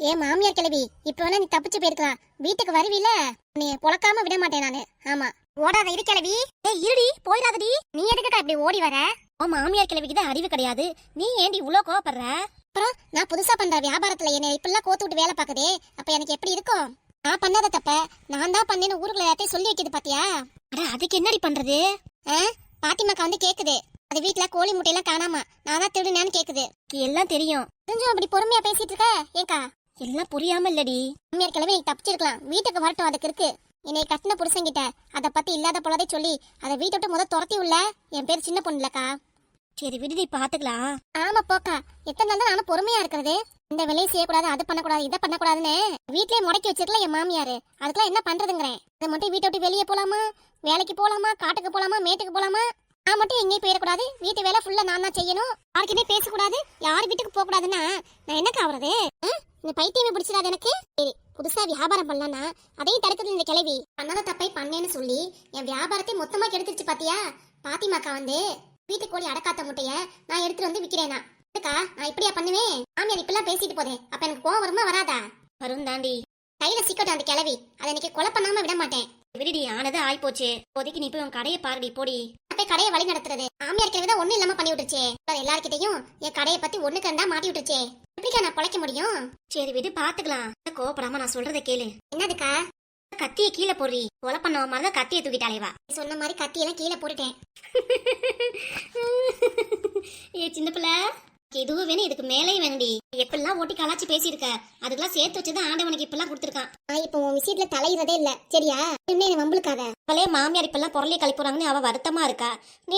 ஏன் மாமியார் கிளவி இப்ப வேணா நீ தப்பிச்சு போயிருக்கலாம். வீட்டுக்கு வருவீல, நீ பொழக்காம விட மாட்டேன் நானு. ஆமா, ஓடாத இரு கிளவி. ஏய் இருடி, போயிடாதடி. நீ எதுக்குக்கா இப்படி ஓடி வர? உன் மாமியார் கிளவிக்கு தான் அறிவு கிடையாது. நீ ஏண்டி இவ்ளோ கோவப்படுற? அப்புறம் நான் புதுசா பண்ற வியாபாரத்துல என்ன இப்பெல்லாம் கோத்து விட்டு வேலை பாக்குதே, அப்ப எனக்கு எப்படி இருக்கும்? நான் பண்ணாத தப்ப நான் தான் பண்ணேன்னு ஊருக்குள்ள எல்லாத்தையும் சொல்லி வைக்குது பாத்தியா? அட அதுக்கு என்னடி பண்றது? பாத்திமாக்கா வந்து கேக்குது, அது வீட்டுல கோழி முட்டையெல்லாம் காணாமா, நான் தான் திருடுனேன்னு கேக்குது. எல்லாம் தெரியும், தெரிஞ்சும் அப்படி பொறுமையா பேசிட்டு இருக்க. ஏக்கா எல்லாம் புரியாம இல்லடி. மாமியார் கிளவி நீ தப்பிச்சிருக்கலாம். வீட்டுக்கு வரட்டும், அதுக்கு இருக்கு. என்னை கட்டின புருஷங்கிட்ட அதை பத்தி இல்லாத போலதே சொல்லி அதை வீட்டை விட்டு முத துரத்தி உள்ள. என் பேர் சின்ன பொண்ணு இல்லக்கா. சரி விடுதி பாத்துக்கலாம். ஆமா போக்கா, எத்தனை நாள் தான் நானும் பொறுமையா இருக்கிறது. இந்த வேலையை செய்யக்கூடாது, அது பண்ணக்கூடாது, இதை பண்ணக்கூடாதுன்னு வீட்லயே முடக்கி வச்சிருக்கல என் மாமியாரு. அதுக்கெல்லாம் என்ன பண்றதுங்கிறேன். இதை மட்டும் வீட்டை விட்டு வெளியே போலாமா, வேலைக்கு போலாமா, காட்டுக்கு போலாமா, மேட்டுக்கு போலாமா? நான் மட்டும் எங்கேயும் போயிடக்கூடாது. வீட்டு வேலை ஃபுல்லா நான் தான் செய்யணும். யாருக்கிட்டே பேசக்கூடாது, யார் வீட்டுக்கு போக கூடாதுன்னா நான் என்னக்கா ஆகுறது? இந்த பைத்தியமே பிடிச்சிடாது எனக்கு. சரி புதுசா வியாபாரம் பண்ணலாம்னா அதையும் தடுக்குது இந்த கிளவி. பண்ணாத தப்பை பண்ணேன்னு சொல்லி என் வியாபாரத்தை மொத்தமா கெடுத்துருச்சு பாத்தியா? பாத்திமாக்கா வந்து வீட்டுக்கு ஓடி அடக்காத்த முட்டைய நான் எடுத்துட்டு வந்து விக்கிறேனா? நான் இப்படியா பண்ணுவேன்? மாமியார் இப்பெல்லாம் பேசிட்டு போதே, அப்ப எனக்கு கோவம் வருமா வராதா? வரும் தாண்டி. கையில சிக்கட்டும் அந்த கிளவி, அதை இன்னைக்கு கொலை பண்ணாம விட மாட்டேன். விடுடி, ஆனது ஆய் போச்சு. இப்போதைக்கு நீ போய் உன் கடையை பாருடி, போடி. போய் கடையை வழி நடத்துறது மாமியார் கிளவிதான் ஒண்ணு இல்லாம பண்ணி விட்டுருச்சே. எல்லார்கிட்டையும் என் கடையை பத்தி ஒண்ணு கண்டா மாட்டி விட்டுருச்சே. எப்படிக்கா நான் பொழைக்க முடியும்? சரி விடு, பாத்துக்கலாம். கோபப்படாம நான் சொல்றதை கேளு. என்னதுக்கா? கத்தியை கீழே போடுறி. கொலை பண்ண மாதிரிதான் கத்தியை தூக்கிட்டாலேவா. சொன்ன மாதிரி கத்தியெல்லாம் கீழே போட்டுட்டேன். ஏ சின்ன பிள்ளை, இதுவும் வேணும், இதுக்கு மேலேயும் வேணுடி. எப்பெல்லாம் ஓட்டி கலாச்சி பேசியிருக்க, அதுக்கெல்லாம் சேர்த்து வச்சுதான் ஆண்டவனுக்கு இப்பெல்லாம் கொடுத்துருக்கான். இப்ப உன் விஷயத்துல தலையிறதே இல்ல சரியா? என்ன வம்புலுக்காத. அவளே மாமியார் இப்பெல்லாம் பொருளை கழிப்புறாங்கன்னு அவ வருத்தமா இருக்கா. நீ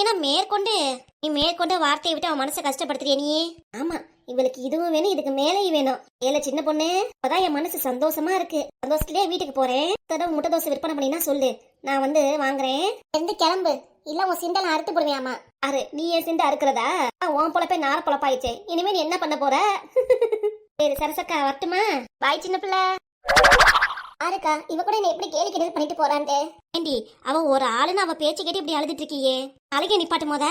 மேற்கொண்டு வார்த்தையை விட்டு அவன் மனசை கஷ்டப்படுத்துறிய நீ. ஆமா, இவளுக்கு இதுவும் வேணும், இதுக்கு மேலேயும் வேணும். ஏல சின்ன பொண்ணு, அப்பதான் என் மனசு சந்தோஷமா இருக்கு. சந்தோஷத்துலயே வீட்டுக்கு போறேன். தடவை முட்டை தோசை விற்பனை பண்ணினா சொல்லு, நான் வந்து வாங்குறேன். இருந்து கிளம்பு, இல்ல உன் சிண்டை நான் அறுத்து போடுவேன். அரு நீ என் சிண்டை அறுக்கிறதா? உன் பொழப்பே நார பொழப்பாயிச்சே. இனிமே நீ என்ன பண்ண போற? சரி சரசக்கா வரட்டுமா? பாய் சின்ன பிள்ளை. ஆருக்கா இவ கூட என்ன எப்படி கேலி கிண்டல் பண்ணிட்டு போறான்ட்டு. ஏண்டி அவ ஒரு ஆளுன்னு அவ பேச்சு கேட்டு இப்படி அழுதுட்டு இருக்கியே, அழுகே நிப்பாட்டு மோத.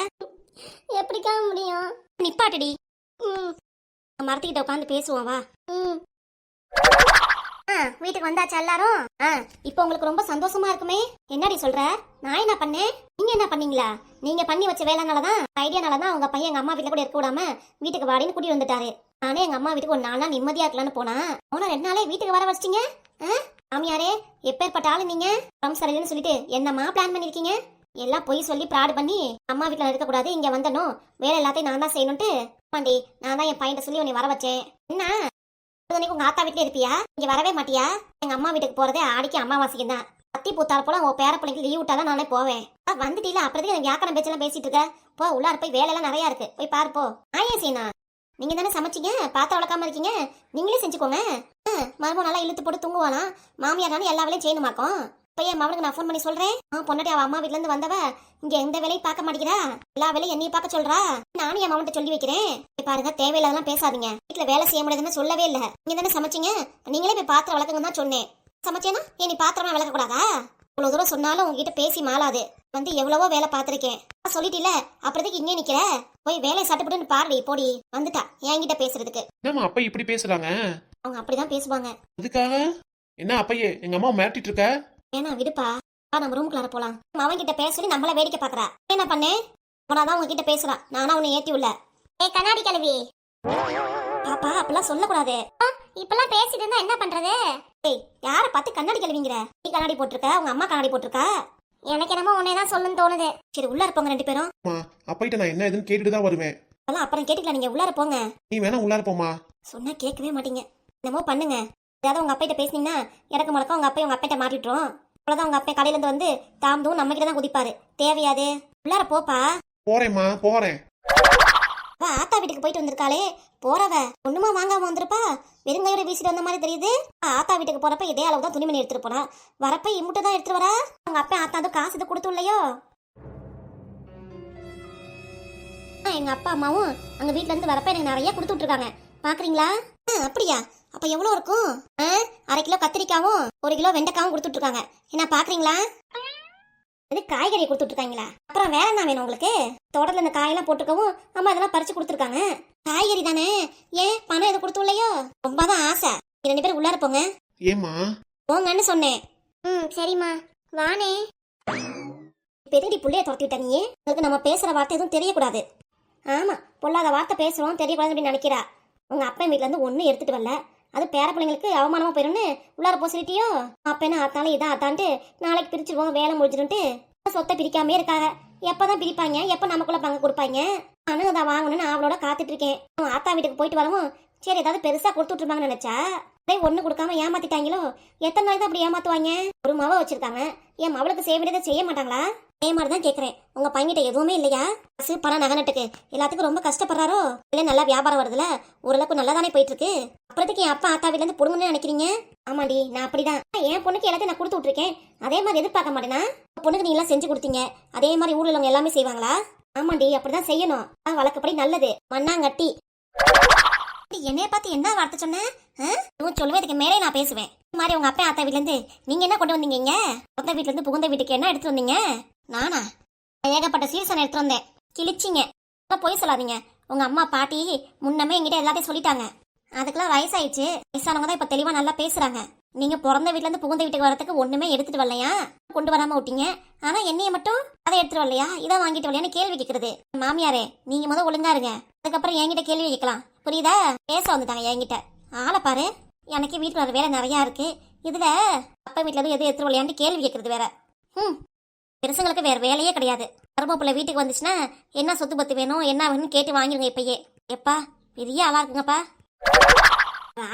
எப்படிக்கா முடியும்? நிப்பாட்டடி. மரத்துக்கிட்ட உட்காந்து பேசுவோம் வா. வீட்டுக்கு வந்தாச்சா எல்லாரும்? இப்போ உங்களுக்கு ரொம்ப சந்தோஷமா இருக்குமே. என்னடி சொல்ற? நான் என்ன பண்ணேன், நீங்க என்ன பண்ணீங்களா? நீங்க பண்ணி வச்ச வேலைனாலதான், ஐடியானாலதான் உங்க பையன் எங்க அம்மா வீட்டுல கூட இருக்க விடாம வீட்டுக்கு வாடின்னு கூட்டி வந்துட்டாரு. நானே எங்க அம்மா வீட்டுக்கு ஒரு 4 நாள் நிம்மதியா இருக்கலாம்னு போனா 2 நாளே வீட்டுக்கு வர வச்சிட்டீங்க. மாமியாரே எப்பேற்பட்ட ஆளு நீங்க? சரியில்லைன்னு சொல்லிட்டு என்னமா பிளான் பண்ணிருக்கீங்க? எல்லாம் பொய் சொல்லி ப்ராடு பண்ணி அம்மா வீட்டுல இருக்க கூடாது, இங்க வந்தனும் வேலை எல்லாத்தையும் நான் தான் செய்யணும்ட்டு பாண்டி நான் தான் என் பையன் சொல்லி உன்னை வர வச்சேன். என்ன உங்க ஆத்தா வீட்டுல இருப்பியா? இங்க வரவே மாட்டியா? எங்க அம்மா வீட்டுக்கு போறதே ஆடிக்கு அம்மாவாசிக்கு தான். கத்தி பூத்தார் போல உன் பேர பிள்ளைக்கு லீவ் விட்டாதான் நானே போவேன். வந்துட்டீல, அப்புறதுக்கு எனக்கு யாக்கணும் பேச்செல்லாம் பேசிட்டு இருக்க. போ உள்ளார போய் வேலை எல்லாம் நிறைய இருக்கு, போய் பாரு போ. ஏன் சீனா, நீங்க தானே சமைச்சிங்க, பாத்திரம் வளர்க்காம இருக்கீங்க, நீங்களே செஞ்சுக்கோங்க. மருமம் நல்லா இழுத்து போட்டு தூங்குவானா? மாமியார் தானே எல்லா வேலையும் செய்யணுமாக்கும். இப்ப என் மகனுக்கு நான் ஃபோன் பண்ணி சொல்றேன், பொண்டாட்டி அவ அம்மா வீட்டுல இருந்து வந்தவ இங்க எந்த வேலையும் பார்க்க மாட்டேங்கிறா, எல்லா வேலையும் என்னையும் பார்க்க சொல்றா. நானும் என் மாமன்ட்ட சொல்லி வைக்கிறேன். பாருங்க தேவையில்லாதெல்லாம் பேசாதீங்க, வீட்டுல வேலை செய்ய முடியாதுன்னு சொல்லவே இல்ல. நீங்க தானே சமைச்சிங்க, நீங்களே போய் பாத்திரம் வளர்க்குங்க தான் சொன்னேன். சமைச்சேன்னா நீ பாத்திரமா விளக்க கூடாதா? இவ்வளவு தூரம் சொன்னாலும் உங்ககிட்ட பேசி மாளாது. வந்து எவ்வளவோ வேலை பார்த்திருக்கேன். சொல்லிட்டீல, அப்புறத்துக்கு இங்கே நிக்கிற, போய் வேலையை சட்டுப்பட்டுன்னு பாருடி போடி. வந்துட்டா என்கிட்ட பேசுறதுக்கு. அப்பா இப்படி பேசுறாங்க? அவங்க அப்படிதான் பேசுவாங்க. அதுக்காக என்ன அப்பையே எங்க அம்மா மிரட்டிட்டு இருக்க? ஏன்னா விடுப்பா, நம்ம ரூமுக்குள்ளார போலாம். அவன் கிட்ட பேச சொல்லி நம்மள வேடிக்கை பாக்குறா. என்ன பண்ணேன்? உனாதான் உங்ககிட்ட பேசுறா, நானா உன்னை ஏத்தி உள்ள. ஏய் கண்ணாடி கிளவி, பாப்பா அப்பெல்லாம் சொல்லக்கூடாது. இப்பெல்லாம் பேசிட்டு இருந்தா என்ன பண்றது? ஏய் யார பார்த்து கண்ணாடி கிளவிங்கிற? நீ கண்ணாடி போட்டிருக்க, உங்க அம்மா கண்ணாடி போட்டிருக்கா. எனக்கு என்னமோ உன்னைதான் சொல்லணும்னு தோணுது. சரி உள்ளார போங்க 2 பேரும். அப்பாயிட்ட நான் என்ன ஏதுன்னு கேட்டுட்டு தான் வருவேன். அதெல்லாம் அப்புறம் கேட்டுக்கலாம், நீங்க உள்ளார போங்க. நீ வேணா உள்ளார போமா. சொன்னா கேட்கவே மாட்டீங்க. என்னமோ பண்ணுங்க. ஏதாவது உங்க அப்பாயிட்ட பேசினீங்கன்னா எனக்கு முழக்கம் உங்க அப்பா உங்க அப்பாயிட்ட மாட்டிட்டுரும். அவ்வளவுதான், உங்க அப்பா கடையில இருந்து வந்து தாம்பதும் நம்ம கிட்ட தான் குதிப்பாரு. தேவையாது, உள்ளார போப்பா. போறேம்மா போறேன். ஆத்தா வீட்டுக்கு போயிட்டு வந்திருக்காளே, போறவ ஒண்ணுமா வாங்காம வந்திருப்பா. வெறுங்கையோட வீசிட்டு வந்த மாதிரி தெரியுது. ஆத்தா வீட்டுக்கு போறப்ப இதே அளவு தான் துணிமணி எடுத்துட்டு போனா, வரப்ப இம்முட்டு தான் எடுத்துட்டு வரா. அவங்க அப்பா ஆத்தா அது காசு இது கொடுத்து இல்லையோ. எங்க அப்பா அம்மாவும் அங்க வீட்டுல இருந்து வரப்ப எனக்கு நிறைய கொடுத்து விட்டுருக்காங்க, பாக்குறீங்களா? அப்படியா? அப்ப எவ்வளவு இருக்கும்? 1/2 கிலோ கத்திரிக்காவும் 1 கிலோ வெண்டைக்காவும் கொடுத்துட்டு இருக்காங்க. என்ன பாக்குறீங்களா? இது காய்கறி கொடுத்துட்டு இருக்காங்களா? அப்புறம் வேற என்ன வேணும் உங்களுக்கு? தோட்டத்துல இந்த காயெல்லாம் போட்டுக்கவும் அம்மா இதெல்லாம் பறிச்சு கொடுத்துருக்காங்க. காய்கறி தானே, ஏன் பணம் எது கொடுத்து இல்லையோ? ரொம்பதான் ஆசை. 2 பேரும் உள்ளார போங்க. ஏமா? போங்கன்னு சொன்னேன். சரிம்மா வானே. பெரியடி புள்ளைய துரத்தி விட்ட நீ. உங்களுக்கு நம்ம பேசுற வார்த்தை எதுவும் தெரியக்கூடாது. ஆமா, பொல்லாத வார்த்தை பேசுறோம் தெரியக்கூடாது அப்படின்னு நினைக்கிறா. உங்க அப்பா வீட்டுல இருந்து ஒன்னும் எடுத்துட்டு வரல, அது பேர பிள்ளைங்களுக்கு அவமானமா போயிரும்னு உள்ளார போ சொல்லிட்டியோ. அப்பன்னு ஆத்தாலும் இதான் ஆத்தான்ட்டு நாளைக்கு பிரிச்சிருவோம் வேலை முடிஞ்சிருன்ட்டு சொத்தை பிரிக்காமே இருக்காங்க. எப்பதான் பிரிப்பாங்க, எப்ப நமக்குள்ள பங்கு கொடுப்பாங்க? நானும் அதை வாங்கணும்னு அவளோட காத்துட்டு இருக்கேன். ஆத்தா வீட்டுக்கு போயிட்டு வரவும் சரி ஏதாவது பெருசா கொடுத்து விட்டுருப்பாங்கன்னு நினைச்சா ஒண்ணு கொடுக்காம ஏமாத்திட்டாங்களோ. எத்தனை நாள் தான் அப்படி ஏமாத்துவாங்க? ஒரு மவ வச்சிருக்காங்க, என் மவளுக்கு செய்ய வேண்டியதை செய்ய மாட்டாங்களா? அதே மாதிரிதான் கேக்குறேன். உங்க பையன்கிட்ட எதுவுமே இல்லையா? காசு பணம் நகனட்டுக்கு எல்லாத்துக்கும் ரொம்ப கஷ்டப்படுறாரோ? இல்ல நல்லா வியாபாரம் வருதுல, ஓரளவுக்கு நல்லா தானே போயிட்டு இருக்கு. அப்புறத்துக்கு என் அப்பா ஆத்தா வீட்டுல இருந்து புடுங்கன்னு நினைக்கிறீங்க? ஆமாடி, நான் அப்படிதான். என் பொண்ணுக்கு எல்லாத்தையும் நான் கொடுத்து விட்டுருக்கேன். அதே மாதிரி எதிர்பார்க்க மாட்டேனா? பொண்ணுக்கு நீங்க எல்லாம் செஞ்சு கொடுத்தீங்க, அதே மாதிரி ஊர்ல உள்ளவங்க எல்லாமே செய்வாங்களா? ஆமாண்டி, அப்படிதான் செய்யணும். வழக்கப்படி நல்லது. மண்ணாங்கட்டி. என்னைய பார்த்து என்ன வார்த்தை சொன்ன? சொல்லுவேன், இதுக்கு மேலே நான் பேசுவேன். இந்த மாதிரி உங்க அப்பா ஆத்தா வீட்டுல இருந்து நீங்க என்ன கொண்டு வந்தீங்க? இங்க சொந்த வீட்டுல இருந்து புகுந்த வீட்டுக்கு என்ன எடுத்து வந்தீங்க? நானா ஏகப்பட்ட சீசன் எடுத்து வந்தேன். கிழிச்சிங்க. போய் சொல்லாதீங்க. உங்க அம்மா பாட்டி முன்னமே என்கிட்ட எல்லாத்தையும் சொல்லிட்டாங்க. அதுக்கெல்லாம் வயசாயிடுச்சு. வயசானவங்க தான் இப்ப தெளிவா நல்லா பேசுறாங்க. நீங்க பிறந்த வீட்டுல இருந்து புகுந்த வீட்டுக்கு வரதுக்கு ஒண்ணுமே எடுத்துட்டு வரலையா? கொண்டு வராம விட்டீங்க. ஆனா என்னைய மட்டும் அதை எடுத்துட்டு வரலையா, இதை வாங்கிட்டு வரலையான்னு கேள்வி கேட்கறது. மாமியாரே, நீங்க முதல் ஒழுங்கா இருங்க, அதுக்கப்புறம் என்கிட்ட கேள்வி கேட்கலாம். புரியுதா? பேச வந்துட்டாங்க என்கிட்ட. ஆளை பாரு, எனக்கு வீட்டுல வர வேலை நிறைய இருக்கு. இதுல அப்பா வீட்டுல எதுவும் எடுத்துட்டு வரலையான்னு கேள்வி கேட்கறது வேற. பெருசுங்களுக்கு வேற வேலையே கிடையாது. கருவேப்பிள்ளை வீட்டுக்கு வந்துச்சுன்னா என்ன சொத்து பத்து வேணும் என்ன வேணும்னு கேட்டு வாங்கிருங்க இப்பயே. எப்பா பெரிய ஆளா இருக்குங்கப்பா.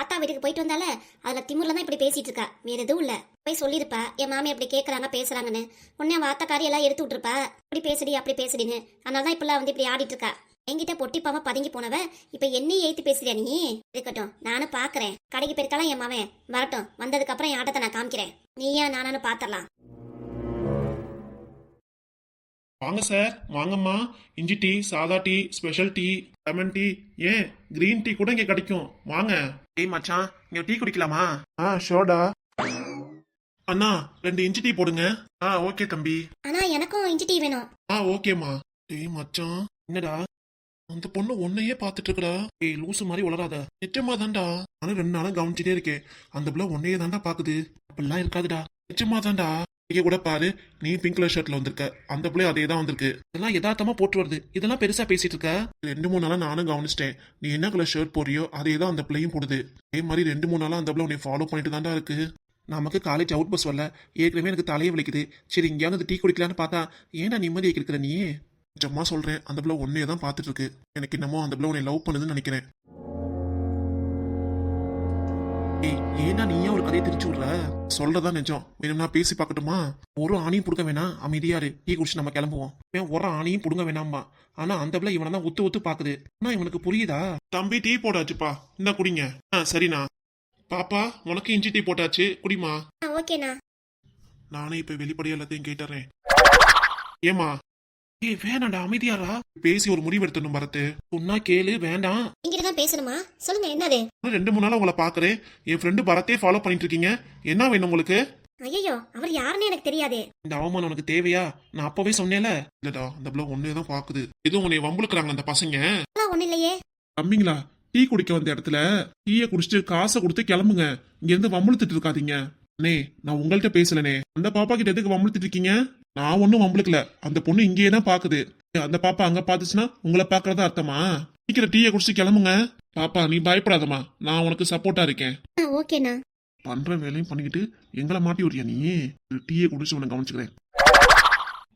ஆத்தா வீட்டுக்கு போயிட்டு வந்தால அதுல திமுர்ல தான் இப்படி பேசிட்டு இருக்கா, வேற எதுவும் இல்ல. போய் சொல்லிருப்பா என் மாமி அப்படி கேக்குறாங்க பேசுறாங்கன்னு. உடனே வாத்தக்காரி எல்லாம் எடுத்து விட்டுருப்பா, அப்படி பேசுடி அப்படி பேசுடின்னு. அதனாலதான் இப்பெல்லாம் வந்து இப்படி ஆடிட்டு இருக்கா. என்கிட்ட பொட்டிப்பாம பதுங்கி போனவ இப்ப என்னையும் ஏத்து பேசுறியா நீ? இருக்கட்டும், நானும் பாக்குறேன். கடைக்கு போயிருக்கலாம் என் மாமன், வரட்டும். வந்ததுக்கு அப்புறம் என் ஆட்டத்தை நான் காமிக்கிறேன். நீயா நானு பாத்திரலாம். வாங்க சார், வாங்கம்மா. இஞ்சி டீ, சாதா tea, special tea, lemon tea, ஏன் கிரீன் டீ கூட இங்க கிடைக்கும். வாங்க. ஏய் மச்சான், இங்க டீ குடிக்கலாமா? ஷோடா. அண்ணா 2 இஞ்சி டீ போடுங்க. ஓகே தம்பி. ஆனா எனக்கும் இஞ்சி டீ வேணும். ஓகேம்மா. ஏய் மச்சான், என்னடா அந்த பொண்ணு உன்னையே பாத்துட்டு இருக்கடா. ஏய் லூசு மாதிரி உளராத. நிச்சயமா தான்டா, நானும் 2 நாளா கவனிச்சுட்டே இருக்கேன். அந்த பிள்ளை உன்னையே தான்டா பாக்குது. அப்படிலாம் இருக்காதுடா. நிச்சயமா தான்டா. இங்க கூட பாரு, நீ பிங்க் கலர் ஷர்ட்ல வந்திருக்க, அந்த பிள்ளை அதே தான் வந்திருக்கு. இதெல்லாம் யதார்த்தமா போட்டு வருது. இதெல்லாம் பெருசா பேசிட்டு இருக்க. 2-3 நாளா நானும் கவனிச்சிட்டேன். நீ என்ன கலர் ஷர்ட் போறியோ அதே தான் அந்த பிள்ளையும் போடுது. அதே மாதிரி 2-3 நாளா அந்த பிள்ளை உன்னை ஃபாலோ பண்ணிட்டு தான்டா இருக்கு. நமக்கு காலேஜ் அவுட் பஸ் வரல, ஏற்கனவே எனக்கு தலையை வலிக்குது. சரி இங்கேயாவது டீ குடிக்கலான்னு பார்த்தா ஏன்டா நிம்மதியை இருக்கிற நீ? நிஜமா சொல்றேன், அந்த பிள்ளை ஒன்னே தான் பாத்துட்டு இருக்கு. எனக்கு என்னமோ அந்த பிள்ளை உன்னை லவ் பண்ணுதுன்னு நினைக்கிறேன். ஏன்னா நீயே ஒரு கதையை திரிச்சு விடுற. சொல்றதா நிஜம். வேணும்னா பேசி பார்க்கட்டுமா? ஒரு ஆணையும் புடுங்க வேணாம், அமைதியாரு. டீ குடிச்சு நம்ம கிளம்புவோம். ஒரு ஆணையும் புடுங்க வேணாமா. ஆனா அந்த பிள்ளை இவனை தான் ஒத்து பாக்குது. ஆனா இவனுக்கு புரியுதா? தம்பி டீ போட்டாச்சுப்பா, இந்த குடிங்க. சரிண்ணா. பாப்பா உனக்கு இஞ்சி டீ போட்டாச்சு, குடிமா. ஓகேண்ணா. நானே இப்ப வெளிப்படையா எல்லாத்தையும் கேட்டுறேன். ஏமா? ஏய் வேணாண்டா, அமைதியாரா. பேசி ஒரு முடிவு எடுத்துடணும் பரத்து. சொன்னா கேளு. வேண்டாம் இங்கதான் பேசணுமா? சொல்லுங்க என்னது? 2-3 நாளா உங்களை பாக்குறேன். என் ஃப்ரெண்டு பரத்தே ஃபாலோ பண்ணிட்டு இருக்கீங்க. என்ன வேணும் உங்களுக்கு? ஐயோ, அவர் யாருன்னு எனக்கு தெரியாதே. இந்த அவமானம் உனக்கு தேவையா? நான் அப்பவே சொன்னேன்ல. இல்லடா, அந்த பிள்ளை ஒன்னேதான் பாக்குது. எதுவும் உன்னை வம்புழுக்கிறாங்க அந்த பசங்க. ஒண்ணு இல்லையே. தம்பிங்களா, டீ குடிக்க வந்த இடத்துல டீயை குடிச்சிட்டு காசை கொடுத்து கிளம்புங்க. இங்க இருந்து வம்புழுத்துட்டு இருக்காதீங்க. அண்ணே, நான் உங்கள்கிட்ட பேசலனே. அந்த பாப்பா கிட்ட எதுக்கு வம்புழுத்துட்டு இருக்கீங்க? நான் ஒன்னும் வம்புழுக்கல. அந்த பொண்ணு இங்கேயே தான் பாக்குது. அந்த பாப்பா அங்க பாத்துச்சுன்னா உங்களை பாக்குறதா அர்த்தமா? சீக்கிரம் டீயை குடிச்சு கிளம்புங்க. பாப்பா நீ பயப்படாதமா, நான் உனக்கு சப்போர்ட்டா இருக்கேன். ஓகேண்ணா. பண்ற வேலையும் பண்ணிக்கிட்டு எங்களை மாட்டி விடுறியா நீ? டீயை குடிச்சு உன்னை கவனிச்சுக்கிறேன்.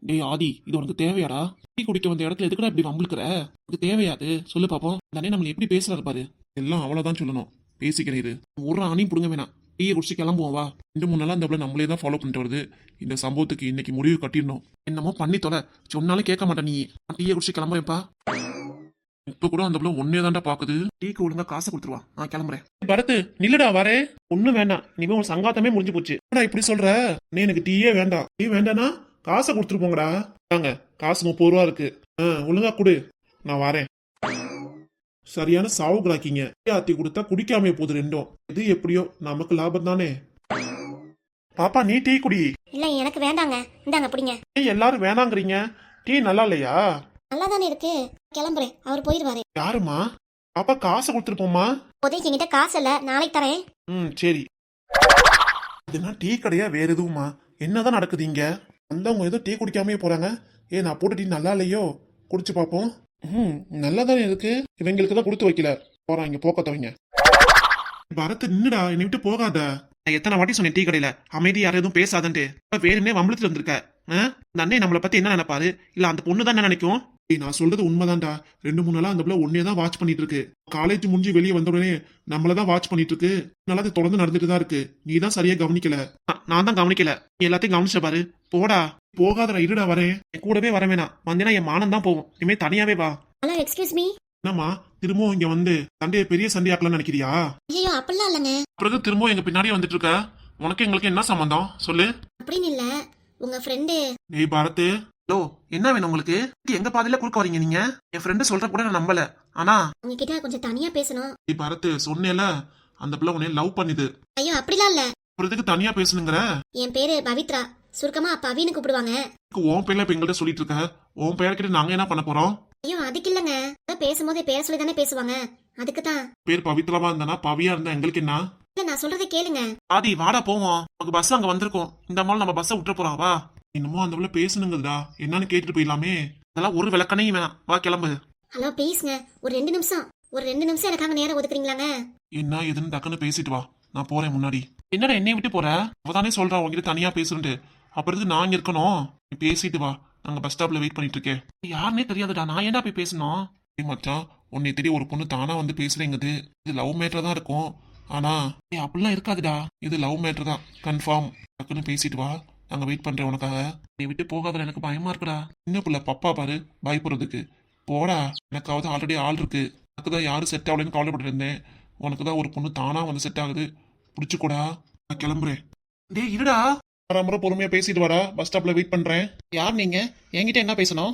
டேய் ஆதி, இது உனக்கு தேவையாடா? டீ குடிக்க வந்த இடத்துல எதுக்குடா இப்படி வம்புழுக்கிற? உனக்கு தேவையாது? சொல்லு பாப்போம். தானே நம்மள எப்படி பேசுறாரு பாரு. எல்லாம் அவ்வளவுதான் சொல்லணும். பேசிக்கிறேன். ஒரு ஆணையும் புடுங்க வேணாம். டீயை குடிச்சு கிளம்புவோம் வா. 2-3 நாளா அந்த பிள்ளை நம்மளே தான் ஃபாலோ பண்ணிட்டு வருது. இந்த சம்பவத்துக்கு இன்னைக்கு முடிவு கட்டிடணும். என்னமோ பண்ணி தொலை. சொன்னாலும் கேட்க மாட்டேன் நீ. டீயை குடிச்சு கிளம்புறேன்ப்பா. இப்ப கூட அந்த பிள்ளை ஒன்னே தாண்டா பாக்குது. டீக்கு ஒழுங்கா காசு கொடுத்துருவா. நான் கிளம்புறேன். பரத்து நில்லுடா, வரேன். ஒண்ணும் வேண்டாம். இனிமே உன் சங்காத்தமே முடிஞ்சு போச்சு. இப்படி சொல்ற? நீ எனக்கு டீயே வேண்டாம். டீ வேண்டானா காசை கொடுத்துட்டு போங்கடா. வாங்க, காசு 30 ரூபா இருக்கு. ஒழுங்கா கொடு, நான் வரேன். சரியான சாவுகளாக்கிங்க. ஆத்தி கொடுத்தா குடிக்காம போகுது ரெண்டும். இது எப்படியோ நமக்கு லாபம் தானே. பாப்பா நீ டீ குடி. இல்ல எனக்கு வேண்டாங்க. இந்தாங்க பிடிங்க. எல்லாரும் வேணாங்கிறீங்க. டீ நல்லா இல்லையா? நல்லா தானே இருக்கு. கிளம்புறேன், அவர் போயிருவாரு. யாருமா? பாப்பா காசு கொடுத்துட்டு போமா. இப்போதைக்கு என்கிட்ட காசு இல்ல, நாளைக்கு தரேன். ம் சரி. இதுனா டீ கடையா வேற எதுவுமா? என்னதான் நடக்குது இங்க? வந்தவங்க ஏதோ டீ குடிக்காமயே போறாங்க. நான் போட்ட டீ நல்லா இல்லையோ? குடிச்சு பார்ப்போம். ம் நல்லா தானே இருக்கு. இவங்களுக்கு தான் கொடுத்து வைக்கல. போறாங்க போக்கத்தவங்க. பரத் நின்னுடா, என்னை விட்டு போகாத. நான் எத்தனை வாட்டி சொன்னேன் டீ கடையில அமைதி யாரும் எதுவும் பேசாதன்ட்டு. வேணும்னே வம்பளத்துல வந்திருக்க. இந்த அண்ணே நம்மளை பத்தி என்ன நினைப்பாரு? இல்ல அந்த பொண்ணு தான் என்ன நினைக்கும்? நான் சொல்றது உண்மைதான்டா. 2-3 நாளா அந்த பிள்ளை ஒன்னே தான் வாட்ச் பண்ணிட்டு இருக்கு. காலேஜ் முடிஞ்சு வெளியே வந்த உடனே நம்மளதான் வாட்ச் பண்ணிட்டு இருக்கு. நல்லா அது தொடர்ந்து நடந்துட்டு தான் இருக்கு. நீ தான் சரியா கவனிக்கல. நான் தான் கவனிக்கல. நீ எல்லாத்தையும் கவனிச்ச பாரு. போடா. போகாதடா, இருடா வரேன். என் கூடவே வர வேணாம். வந்தேன்னா என் மானம் தான் போகும். இனிமே தனியாவே வா. Hello excuse me. என்னம்மா திரும்பவும் இங்க வந்து சண்டையை பெரிய சண்டையாக்கலாம்னு நினைக்கிறியா? ஐயோ அப்படிலாம் இல்லைங்க. பிறகு திரும்பவும் எங்க பின்னாடியே வந்துட்டு இருக்க. உனக்கு எங்களுக்கு என்ன சம்பந்தம் சொல்லு. அப்படின்னு இல்ல, உங்க ஃப்ரெண்டு. ஏய் பாரத், ஹலோ என்ன வேணும் உங்களுக்கு? எங்க பாதையில குறுக்க வரீங்க நீங்க? என் ஃப்ரெண்டு சொல்ற கூட நான் நம்பல. ஆனா உங்ககிட்ட கொஞ்சம் தனியா பேசணும். ஏய் பாரத், சொன்னேல அந்த பிள்ளை உன்னை லவ் பண்ணுது. ஐயோ அப்படிலாம் இல்ல. அப்புறத்துக்கு தனியா பேசணுங்கிற? என் பேரு பவித்ரா, சுருக்கமா பவின்னு கூப்பிடுவாங்க. உன் பேர்ல இப்ப எங்கள்கிட்ட சொல்லிட்டு இருக்க. உன் பேர்கிட்ட நாங்க என்ன பண்ண போறோம்? ஐயோ அதுக்கு இல்லங்க, பேசும்போதே பேர் சொல்லி தானே பேசுவாங்க, அதுக்கு தான். பேர் பவித்ராவா இருந்தானா பவியா இருந்தா எங்களுக்கு என்ன? இல்ல நான் சொல்றதை கேளுங்க. ஆதி வாடா போவோம். நமக்கு பஸ் அங்க வந்திருக்கோம். இந்த மாதிரி நம்ம பஸ்ஸை விட்டுற போறோம் வா. இன்னமும் அந்த பிள்ளை பேசணுங்கதா என்னன்னு கேட்டுட்டு போயிடலாமே. அதெல்லாம் ஒரு விளக்கணையும் வேணாம். வா கிளம்பு. ஹலோ ப்ளீஸ்ங்க, ஒரு 2 நிமிஷம், ஒரு 2 நிமிஷம் எனக்காக நேரம் ஒதுக்குறீங்களாங்க? என்ன எதுன்னு டக்குன்னு பேசிட்டு வா. நான் போறேன் முன்னாடி. என்னடா என்னைய விட்டு போற? அவதானே சொல்றா உங்ககிட்ட தனியா பேசுறேன்ட்டு. அப்புறம் நான் இங்க இருக்கணும். நீ பேசிட்டு வா. நாங்க பஸ் ஸ்டாப்ல வெயிட் பண்ணிட்டு இருக்கேன். யாருன்னே தெரியாதுடா. நான் ஏன்டா போய் பேசணும்? மச்சான், உன்னை தெரிய ஒரு பொண்ணு தானா வந்து பேசுறேங்குது. இது லவ் மேட்டர் தான் இருக்கும். ஆனா அப்படிலாம் இருக்காதுடா. இது லவ் மேட்டர் தான் கன்ஃபார்ம். டக்குன்னு பேசிட்டு வா. நாங்க வெயிட் பண்றேன் உனக்காக. நீ விட்டு போகாத, எனக்கு பயமா இருக்குடா. சின்ன பிள்ளை பப்பா பாரு பயப்படுறதுக்கு. போடா. எனக்காவது ஆல்ரெடி ஆள் இருக்கு. எனக்கு தான் யாரும் செட் ஆகலன்னு கவலைப்பட்டு இருந்தேன். உனக்கு தான் ஒரு பொண்ணு தானா வந்து செட் ஆகுது. புடிச்சுக்கூடா. நான் கிளம்புறேன். டேய் இருடா. முறை பொறுமையா பேசிட்டு வாடா. பஸ் ஸ்டாப்ல வெயிட் பண்றேன். யார் நீங்க? என்கிட்ட என்ன பேசணும்?